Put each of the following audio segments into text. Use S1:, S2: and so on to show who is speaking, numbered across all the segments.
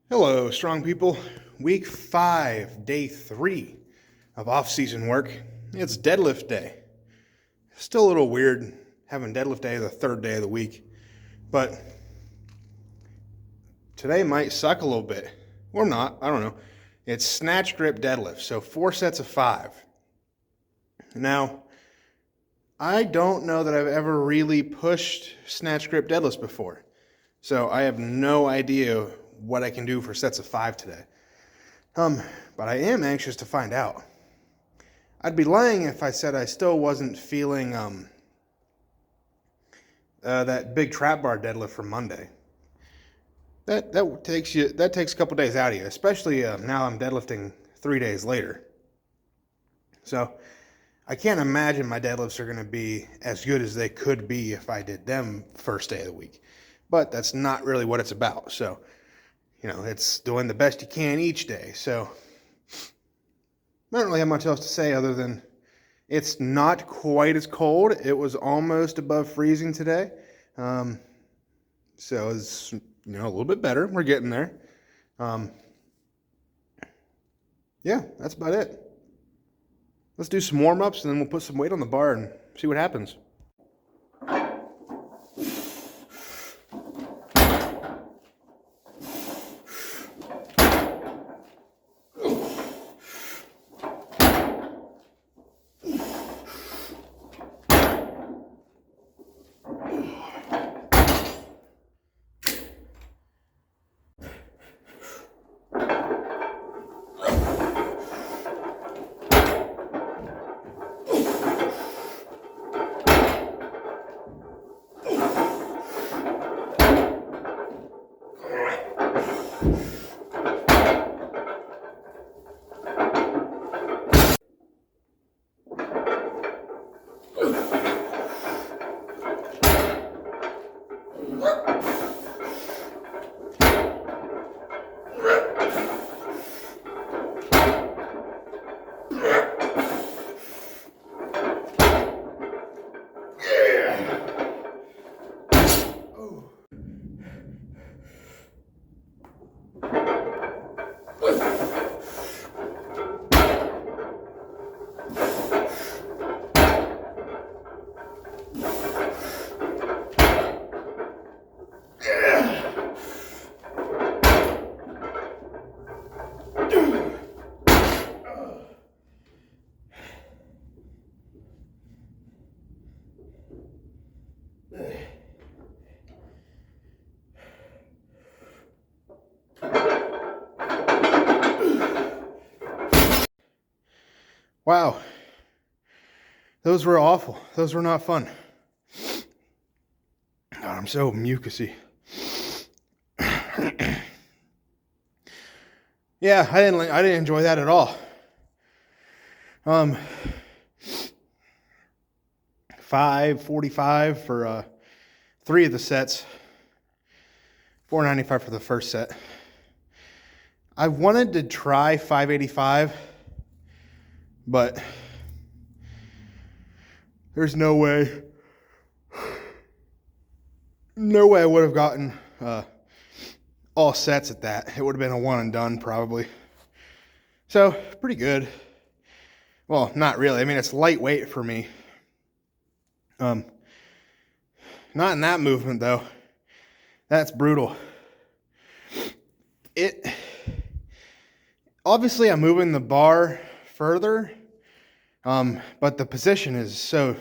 S1: Hello, strong people. Week 5, day 3 of off-season work. It's deadlift day. Still a little weird having deadlift day the third day of the week, but today might suck a little bit. Or not, I don't know. It's snatch grip deadlift, so 4 sets of 5. Now, I don't know that I've ever really pushed snatch grip deadlifts before, so I have no idea what I can do for sets of 5 today. But I am anxious to find out. I'd be lying if I said I still wasn't feeling that big trap bar deadlift from Monday. That takes a couple days out of you, especially now I'm deadlifting 3 days later. So I can't imagine my deadlifts are going to be as good as they could be if I did them first day of the week. But that's not really what it's about. So, it's doing the best you can each day. So I don't really have much else to say other than it's not quite as cold. It was almost above freezing today. So it's, a little bit better. We're getting there. Yeah, that's about it. Let's do some warm-ups and then we'll put some weight on the bar and see what happens. Wow, those were awful. Those were not fun. God, I'm so mucusy. Yeah, I didn't enjoy that at all. 545 for 3 of the sets. 495 for the first set. I wanted to try 585. But there's no way I would have gotten all sets at that. It would have been a one and done probably. So pretty good. Well, not really. I mean, it's lightweight for me. Not in that movement though. That's brutal. Obviously I'm moving the bar further, but the position is so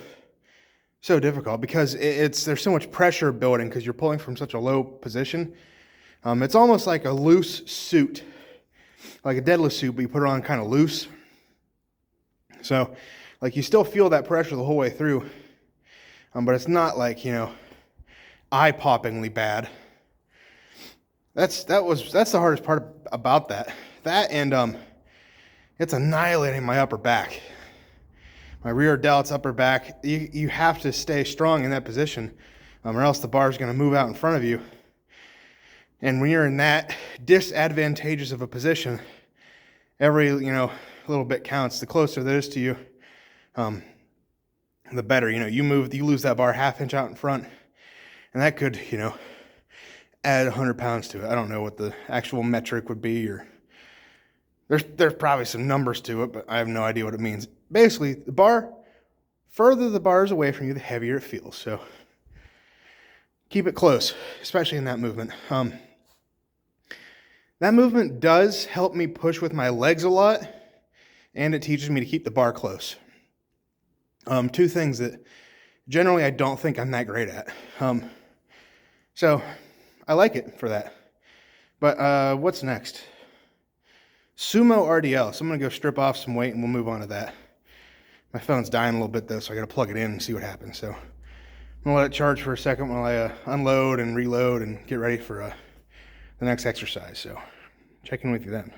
S1: difficult because there's so much pressure building because you're pulling from such a low position. It's almost like a loose suit, like a deadlift suit, but you put it on kind of loose. So, like you still feel that pressure the whole way through, but it's not like eye-poppingly bad. That's the hardest part about that. That and it's annihilating my upper back. My rear delts, upper back. You have to stay strong in that position, or else the bar is going to move out in front of you. And when you're in that disadvantageous of a position, every little bit counts. The closer that is to you, the better. You lose that bar half inch out in front, and that could add 100 pounds to it. I don't know what the actual metric would be, or there's probably some numbers to it, but I have no idea what it means. Basically, further the bar is away from you, the heavier it feels. So keep it close, especially in that movement. That movement does help me push with my legs a lot, and it teaches me to keep the bar close. Two things that generally I don't think I'm that great at. So I like it for that. But what's next? Sumo RDL. So I'm going to go strip off some weight and we'll move on to that. My phone's dying a little bit though, so I got to plug it in and see what happens. So I'm going to let it charge for a second while I unload and reload and get ready for the next exercise. So check in with you then.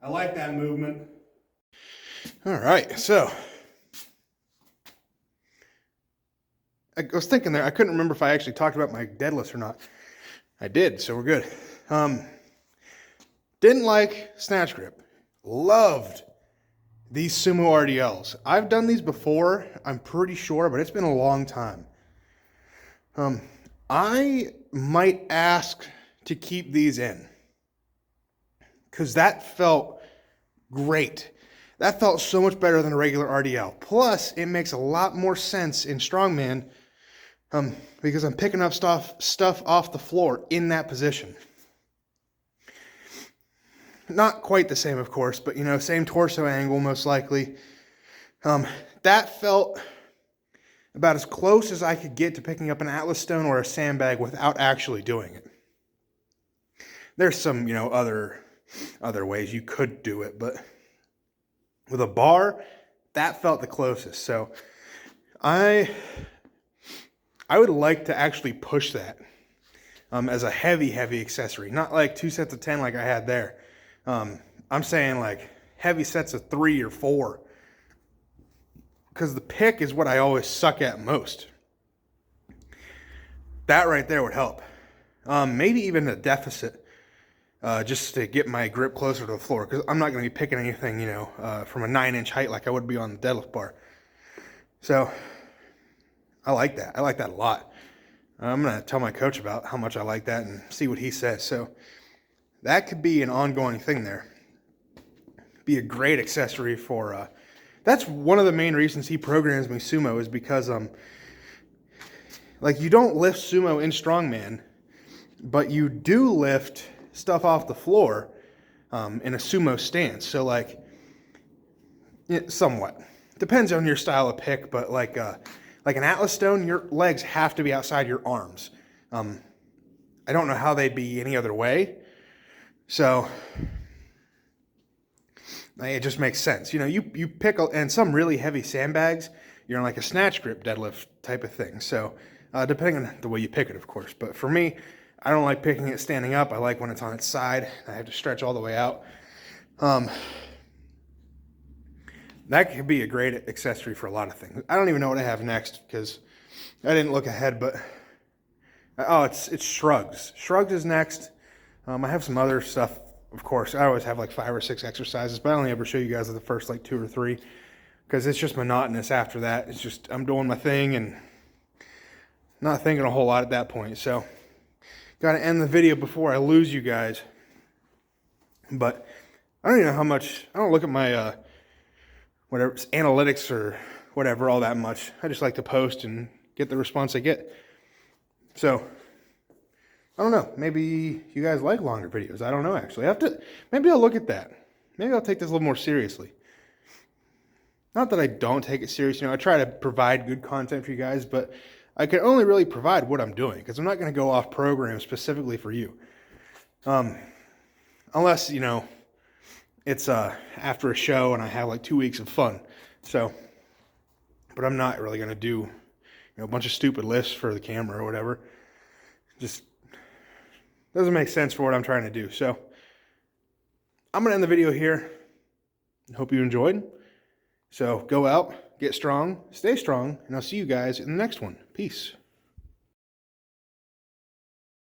S1: I like that movement. All right, so I was thinking there, I couldn't remember if I actually talked about my deadlifts or not. I did, so we're good. Didn't like snatch grip. Loved these sumo RDLs. I've done these before, I'm pretty sure, but it's been a long time. I might ask to keep these in, because that felt great. That felt so much better than a regular RDL. Plus, it makes a lot more sense in strongman because I'm picking up stuff off the floor in that position. Not quite the same, of course, but same torso angle most likely. That felt about as close as I could get to picking up an Atlas stone or a sandbag without actually doing it. There's some, other ways you could do it, but with a bar, that felt the closest. So I would like to actually push that as a heavy accessory, not like 2 sets of 10 like I had there. I'm saying like heavy sets of 3 or 4, because the pick is what I always suck at most. That right there would help. Maybe even a deficit. Just to get my grip closer to the floor, because I'm not going to be picking anything, from a 9-inch height like I would be on the deadlift bar. So I like that. I like that a lot. I'm going to tell my coach about how much I like that and see what he says. So that could be an ongoing thing there. Be a great accessory for, that's one of the main reasons he programs me sumo, is because, like, you don't lift sumo in strongman, but you do lift stuff off the floor in a sumo stance. So like, somewhat depends on your style of pick, but like an Atlas stone, your legs have to be outside your arms. I don't know how they'd be any other way. So it just makes sense. You pick, and some really heavy sandbags, you're in like a snatch grip deadlift type of thing. So depending on the way you pick it, of course. But for me, I don't like picking it standing up. I like when it's on its side. I have to stretch all the way out. That could be a great accessory for a lot of things. I don't even know what I have next because I didn't look ahead, but it's shrugs. Shrugs is next. I have some other stuff, of course. I always have like 5 or 6 exercises, but I only ever show you guys the first like 2 or 3 because it's just monotonous after that. It's just I'm doing my thing and not thinking a whole lot at that point. So got to end the video before I lose you guys. But I don't even know how much, I don't look at my whatever analytics or whatever all that much. I just like to post and get the response I get. So I don't know, maybe you guys like longer videos. I don't know, actually. Maybe I'll look at that. Maybe I'll take this a little more seriously. Not that I don't take it serious, I try to provide good content for you guys, but I can only really provide what I'm doing because I'm not going to go off program specifically for you. Unless, you know, it's after a show and I have like 2 weeks of fun. So, but I'm not really going to do, you know, a bunch of stupid lifts for the camera or whatever. Just doesn't make sense for what I'm trying to do. So I'm going to end the video here. Hope you enjoyed. So go out, get strong, stay strong, and I'll see you guys in the next one. Peace.